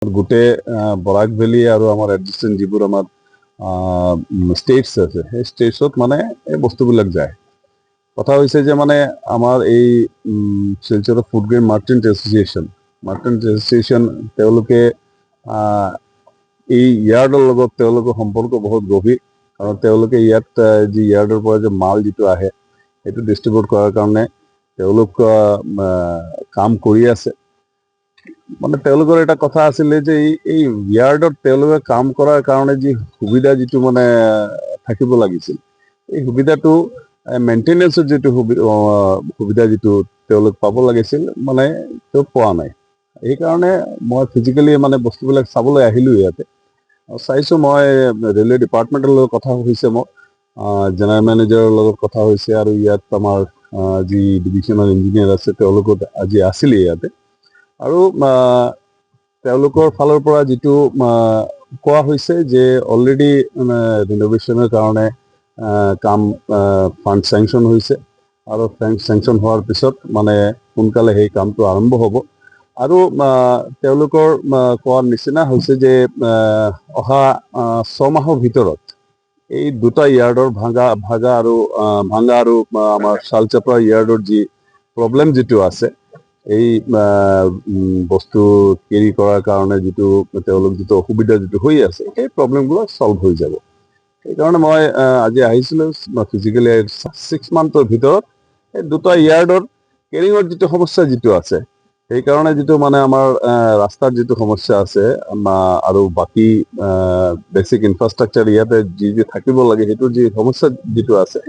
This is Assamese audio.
গোটেই বৰাক ভেলী আৰু আমাৰ এডজেষ্টেণ্ট যিবোৰ আমাৰ ষ্টেটছ আছে সেই ষ্টেটছত মানে এই বস্তুবিলাক যায়। কথা হৈছে যে মানে আমাৰ এই Silchar food grain merchant association তেওঁলোকে এই ইয়াৰ্ডৰ লগত তেওঁলোকৰ সম্পৰ্ক বহুত গভীৰ, কাৰণ তেওঁলোকে ইয়াত যি ইয়াৰ্ডৰ পৰা যে মাল যিটো আহে সেইটো ডিষ্ট্ৰিবিউট কৰাৰ কাৰণে তেওঁলোক কাম কৰি আছে। মানে তেওঁলোকৰ এটা কথা আছিলে যে এই ইয়াৰ্ডত তেওঁলোকে কাম কৰাৰ কাৰণে যি সুবিধা যিটো মানে থাকিব লাগিছিল, এই সুবিধাটো মেইনটেনেন্সৰ যিটো সুবিধা যিটো তেওঁলোক পাব লাগিছিল মানে তেওঁ পোৱা নাই। সেইকাৰণে মই ফিজিকেলি মানে বস্তুবিলাক চাবলৈ আহিলোঁ ইয়াতে। চাইছোঁ মই ৰেলৱে ডিপাৰ্টমেণ্টৰ লগত কথা হৈছে, মোৰ জেনেৰেল মেনেজাৰৰ লগত কথা হৈছে, আৰু ইয়াত আমাৰ যি ডিভিজনেল ইঞ্জিনিয়াৰ আছে তেওঁলোকত আজি আছিলে ইয়াতে। আৰু তেওঁলোকৰ ফালৰ পৰা যিটো কোৱা হৈছে যে অলৰেডি ৰিন'ভেশ্যনৰ কাৰণে কাম ফাণ্ড চেংচন হৈছে, আৰু চেংচন হোৱাৰ পিছত মানে সোনকালে সেই কামটো আৰম্ভ হ'ব। আৰু তেওঁলোকৰ কোৱাৰ নিচিনা হৈছে যে অহা 6 মাহৰ ভিতৰত এই দুটা ইয়াৰ্ডৰ ভাঙা আৰু আমাৰ শালচাপৰা ইয়াৰ্ডৰ যি প্ৰব্লেম যিটো আছে, এই বস্তু কেৰি কৰাৰ কাৰণে যিটো তেওঁলোক যিটো অসুবিধা যিটো হৈ আছে, সেই প্ৰব্লেমবোৰ চল্ভ হৈ যাব। সেইকাৰণে মই আজি আহিছিলোঁ ফিজিকেলি 6 মান্থৰ ভিতৰত এই দুটা ইয়াৰ্ডৰ কেৰিঙৰ যিটো সমস্যা যিটো আছে, সেইকাৰণে যিটো মানে আমাৰ ৰাস্তাৰ যিটো সমস্যা আছে আৰু বাকী বেছিক ইনফ্ৰাষ্ট্ৰাকচাৰ ইয়াতে যি থাকিব লাগে সেইটোৰ যি সমস্যা যিটো আছে